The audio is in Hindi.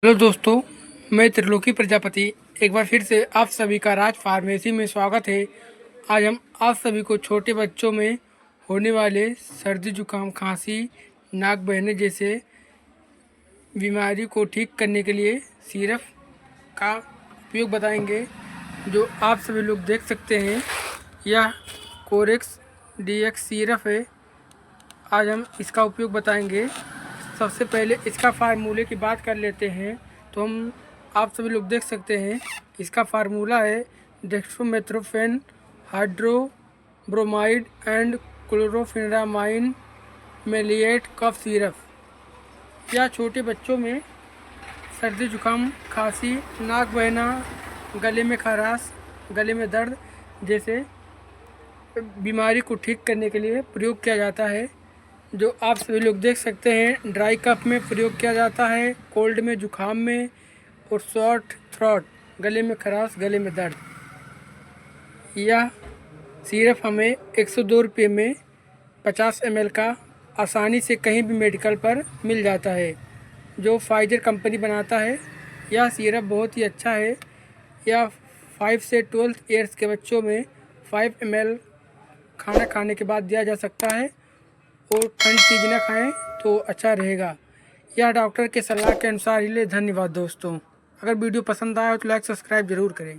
हेलो दोस्तों, मैं त्रिलोकी प्रजापति एक बार फिर से आप सभी का राज फार्मेसी में स्वागत है। आज हम आप सभी को छोटे बच्चों में होने वाले सर्दी जुकाम खांसी नाक बहने जैसे बीमारी को ठीक करने के लिए सिरप का उपयोग बताएंगे। जो आप सभी लोग देख सकते हैं, यह कोरेक्स डीएक्स सिरप है। आज हम इसका उपयोग बताएंगे। सबसे पहले इसका फार्मूले की बात कर लेते हैं। तो हम आप सभी लोग देख सकते हैं, इसका फार्मूला है डेक्स्ट्रोमेथ्रोफेन हाइड्रोब्रोमाइड एंड क्लोरोफेनामाइन मेलिएट कफ सिरप। यह छोटे बच्चों में सर्दी जुकाम खांसी नाक बहना गले में खराश गले में दर्द जैसे बीमारी को ठीक करने के लिए प्रयोग किया जाता है। जो आप सभी लोग देख सकते हैं, ड्राई कफ में प्रयोग किया जाता है, कोल्ड में, जुखाम में और शॉर्ट थ्रोट गले में खराश गले में दर्द। यह सिरप हमें 102 रुपये में 50 ml का आसानी से कहीं भी मेडिकल पर मिल जाता है। जो फाइजर कंपनी बनाता है। यह सिरप बहुत ही अच्छा है। यह 5 से 12 ईयर्स के बच्चों में 5 ml खाना खाने के बाद दिया जा सकता है और ठंड चीज़ ना खाएं तो अच्छा रहेगा। यह डॉक्टर के सलाह के अनुसार ही ले। धन्यवाद दोस्तों। अगर वीडियो पसंद आया हो तो लाइक सब्सक्राइब ज़रूर करें।